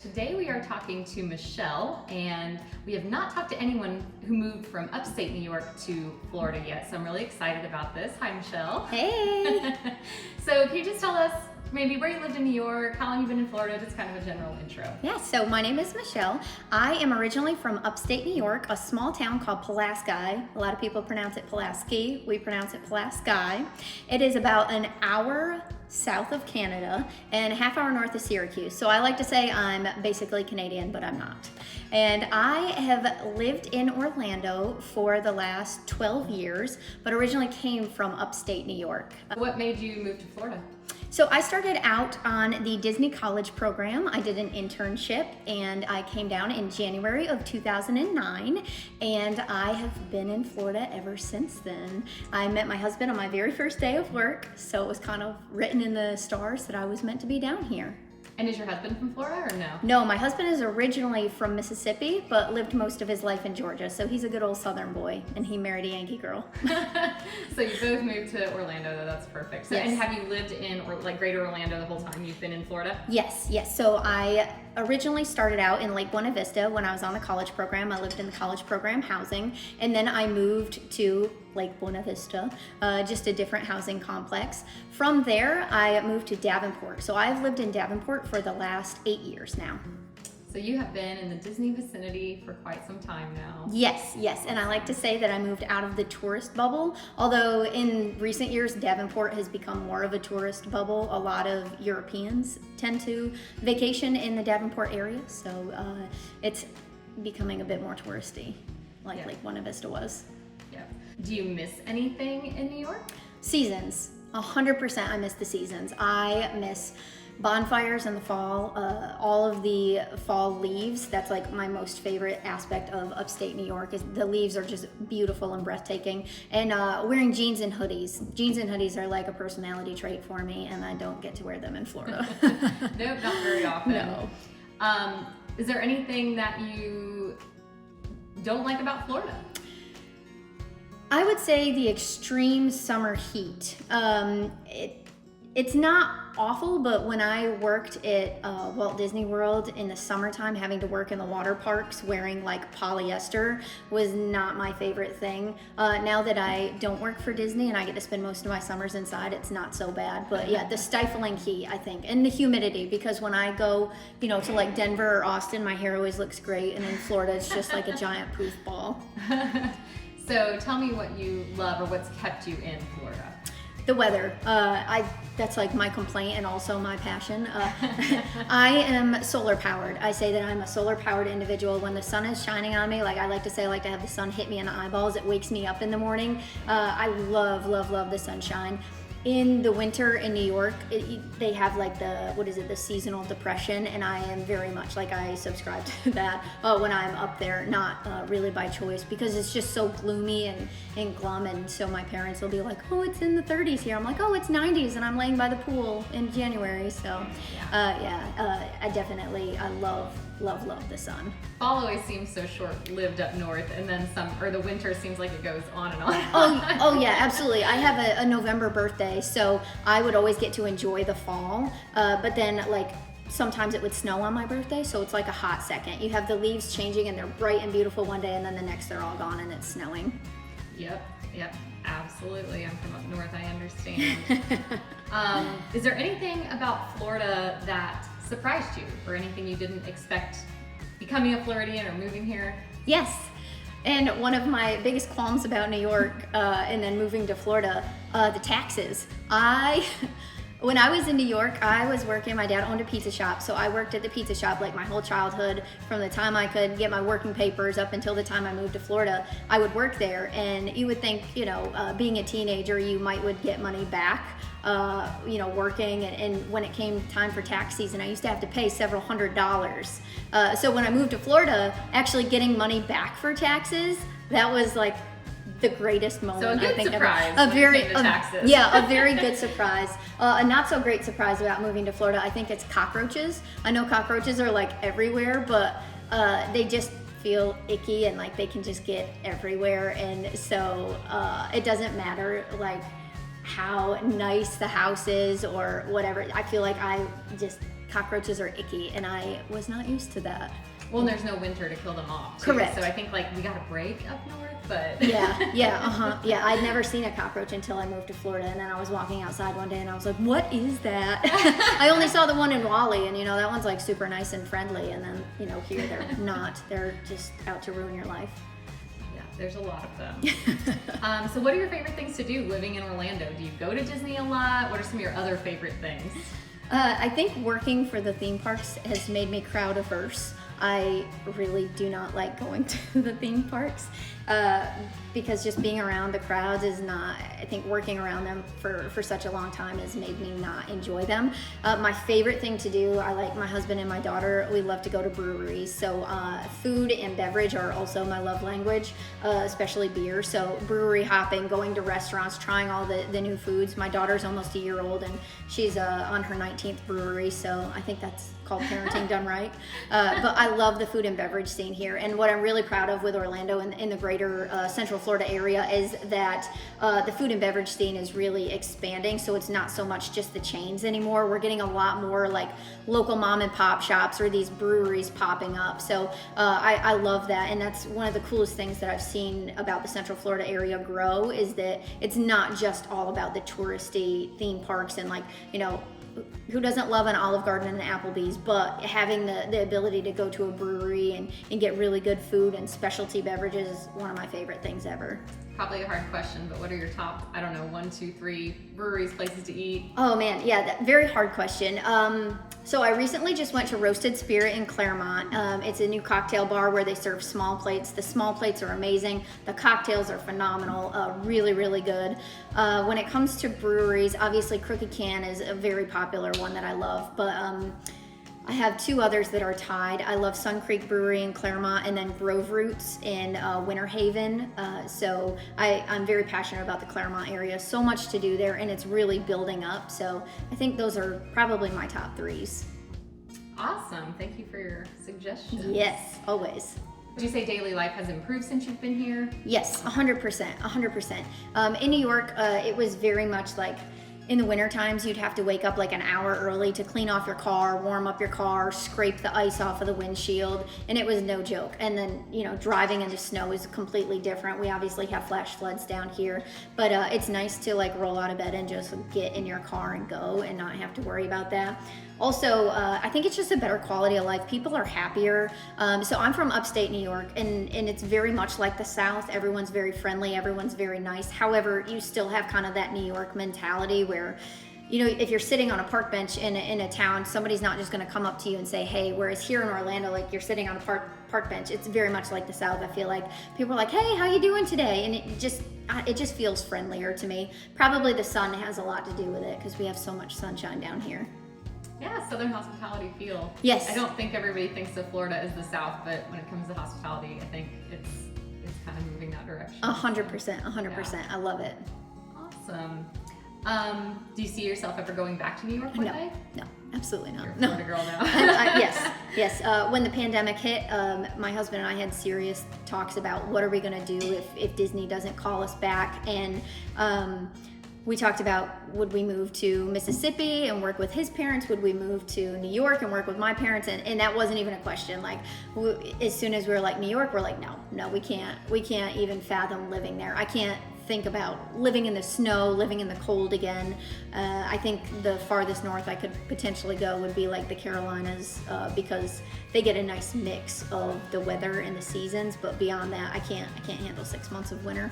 Today we are talking to Michelle, and we have not talked to anyone who moved from upstate New York to Florida yet, so I'm really excited about this. Hi, Michelle. Hey! So can you just tell us maybe where you lived in New York, how long you've been in Florida, just kind of a general intro. Yeah, so my name is Michelle. I am originally from upstate New York, a small town called Pulaski. A lot of people pronounce it Pulaski. We pronounce it Pulaski. It is about an hour south of Canada and a half hour north of Syracuse. So I like to say I'm basically Canadian, but I'm not. And I have lived in Orlando for the last 12 years, but originally came from upstate New York. What made you move to Florida? So I started out on the Disney College program. I did an internship and I came down in January of 2009, and I have been in Florida ever since then. I met my husband on my very first day of work, so it was kind of written in the stars that I was meant to be down here. And is your husband from Florida or no? No, my husband is originally from Mississippi, but lived most of his life in Georgia. So he's a good old Southern boy, and he married a Yankee girl. So you both moved to Orlando, though. That's perfect. So, yes. And have you lived in Greater Orlando the whole time you've been in Florida? Yes. So I originally started out in Lake Buena Vista when I was on the college program. I lived in the college program housing, and then I moved to Lake Buena Vista, just a different housing complex. From there, I moved to Davenport. So I've lived in Davenport for the last 8 years now. So you have been in the Disney vicinity for quite some time now. Yes, and I like to say that I moved out of the tourist bubble, although in recent years, Davenport has become more of a tourist bubble. A lot of Europeans tend to vacation in the Davenport area, so it's becoming a bit more touristy, like Lake Buena Vista was. Yeah. Do you miss anything in New York? Seasons. 100% I miss the seasons. I miss bonfires in the fall, all of the fall leaves. That's like my most favorite aspect of upstate New York, is the leaves are just beautiful and breathtaking. And wearing jeans and hoodies. Jeans and hoodies are like a personality trait for me, and I don't get to wear them in Florida. Nope, not very often. No. Is there anything that you don't like about Florida? I would say the extreme summer heat. It's not awful, but when I worked at Walt Disney World in the summertime, having to work in the water parks wearing like polyester was not my favorite thing. Now that I don't work for Disney and I get to spend most of my summers inside, it's not so bad. But yeah, the stifling heat, I think, and the humidity, because when I go, to like Denver or Austin, my hair always looks great, and in Florida, it's just like a giant poof ball. So tell me what you love or what's kept you in Florida. The weather. That's like my complaint and also my passion. I am solar powered. I say that I'm a solar powered individual. When the sun is shining on me, like I like to say, I like to have the sun hit me in the eyeballs. It wakes me up in the morning. I love the sunshine. In the winter in New York, they have like the seasonal depression, and I am very much like, I subscribe to that when I'm up there, not really by choice, because it's just so gloomy and glum. And so my parents will be like, oh, it's in the 30s here. I'm like, oh, it's 90s, and I'm laying by the pool in January. So I definitely, I love the sun. Fall always seems so short-lived up north, and then the winter seems like it goes on and on. Oh yeah, absolutely. I have a November birthday, so I would always get to enjoy the fall. But then like sometimes it would snow on my birthday, so it's like a hot second. You have the leaves changing and they're bright and beautiful one day, and then the next they're all gone and it's snowing. Yep, absolutely. I'm from up north, I understand. Is there anything about Florida that surprised you, or anything you didn't expect becoming a Floridian or moving here? Yes. And one of my biggest qualms about New York and then moving to Florida, the taxes. When I was in New York, I was working, my dad owned a pizza shop, so I worked at the pizza shop like my whole childhood. From the time I could get my working papers up until the time I moved to Florida, I would work there. And you would think, being a teenager, you would get money back, working. And when it came time for tax season, I used to have to pay several $100s. So when I moved to Florida, actually getting money back for taxes, that was like the greatest moment. So a good I think surprise. A very good surprise. A not so great surprise about moving to Florida, I think it's cockroaches. I know cockroaches are like everywhere, but they just feel icky, and like they can just get everywhere. And so it doesn't matter like how nice the house is or whatever. I feel like I just cockroaches are icky, and I was not used to that. Well, and there's no winter to kill them off, too. Correct. So I think like we got a break up north, but Yeah, I'd never seen a cockroach until I moved to Florida, and then I was walking outside one day and I was like, what is that? I only saw the one in Raleigh, and that one's like super nice and friendly, and then here they're not. They're just out to ruin your life. Yeah, there's a lot of them. So what are your favorite things to do living in Orlando? Do you go to Disney a lot? What are some of your other favorite things? I think working for the theme parks has made me crowd averse. I really do not like going to the theme parks because just being around the crowds is not, I think working around them for such a long time has made me not enjoy them. My favorite thing to do, I like my husband and my daughter, we love to go to breweries. So food and beverage are also my love language, especially beer. So brewery hopping, going to restaurants, trying all the new foods. My daughter's almost a year old and she's on her 19th brewery, so I think that's called parenting done right. But I love the food and beverage scene here, and what I'm really proud of with Orlando and in the greater Central Florida area is that the food and beverage scene is really expanding. So it's not so much just the chains anymore. We're getting a lot more like local mom and pop shops or these breweries popping up. So I love that, and that's one of the coolest things that I've seen about the Central Florida area grow is that it's not just all about the touristy theme parks and who doesn't love an Olive Garden and an Applebee's, but having the ability to go to a brewery and get really good food and specialty beverages is one of my favorite things ever. Probably a hard question, but what are your top, 1, 2, 3 breweries, places to eat? Oh man, yeah, very hard question. So I recently just went to Roasted Spirit in Claremont. It's a new cocktail bar where they serve small plates. The small plates are amazing. The cocktails are phenomenal, really, really good. When it comes to breweries, obviously Crooked Can is a very popular one that I love, but I have 2 others that are tied. I love Sun Creek Brewery in Claremont and then Grove Roots in Winter Haven. So I'm very passionate about the Claremont area. So much to do there, and it's really building up. So I think those are probably my top 3s. Awesome. Thank you for your suggestions. Yes, always. Would you say daily life has improved since you've been here? Yes, 100%, 100%. In New York, it was very much like in the winter times, you'd have to wake up like an hour early to clean off your car, warm up your car, scrape the ice off of the windshield, and it was no joke. And then, driving in the snow is completely different. We obviously have flash floods down here, but it's nice to roll out of bed and just get in your car and go and not have to worry about that. Also, I think it's just a better quality of life. People are happier. So I'm from upstate New York, and it's very much like the South. Everyone's very friendly. Everyone's very nice. However, you still have kind of that New York mentality where, if you're sitting on a park bench in a town, somebody's not just going to come up to you and say, hey, whereas here in Orlando, you're sitting on a park bench. It's very much like the South. I feel like people are like, hey, how you doing today? And it just feels friendlier to me. Probably the sun has a lot to do with it because we have so much sunshine down here. Yeah, Southern hospitality feel. Yes. I don't think everybody thinks of Florida as the South, but when it comes to hospitality, I think it's kind of moving that direction. 100%, 100%. Yeah. I love it. Awesome. Do you see yourself ever going back to New York one day? No, absolutely not. You're a Florida girl now. Yes. When the pandemic hit, my husband and I had serious talks about what are we going to do if Disney doesn't call us back, and we talked about, would we move to Mississippi and work with his parents? Would we move to New York and work with my parents? And that wasn't even a question. As soon as we were New York, we're no, we can't even fathom living there. I can't think about living in the snow, living in the cold again. I think the farthest north I could potentially go would be the Carolinas because they get a nice mix of the weather and the seasons. But beyond that, I can't handle 6 months of winter.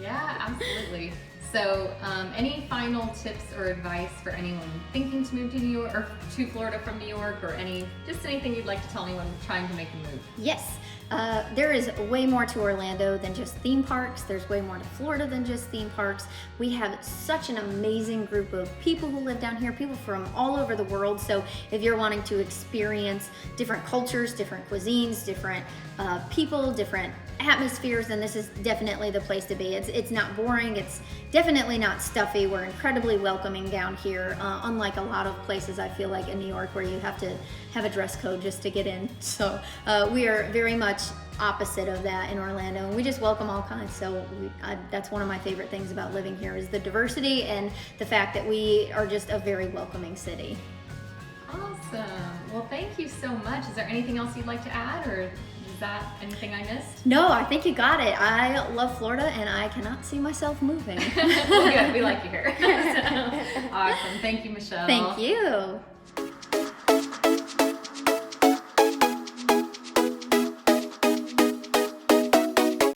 Yeah, absolutely. So, any final tips or advice for anyone thinking to move to New York or to Florida from New York, or anything you'd like to tell anyone trying to make a move? Yes. There is way more to Orlando than just theme parks. There's way more to Florida than just theme parks. We have such an amazing group of people who live down here, people from all over the world. So if you're wanting to experience different cultures, different cuisines, different people, different atmospheres, then this is definitely the place to be. It's not boring. It's definitely not stuffy. We're incredibly welcoming down here, unlike a lot of places I feel like in New York where you have to have a dress code just to get in. So we are very much opposite of that in Orlando, and we just welcome all kinds. So that's one of my favorite things about living here is the diversity and the fact that we are just a very welcoming city. Awesome. Well, thank you so much. Is there anything else you'd like to add, or is that anything I missed? No, I think you got it. I love Florida and I cannot see myself moving. Well, good. We like you here. So, awesome. Thank you, Michelle. Thank you.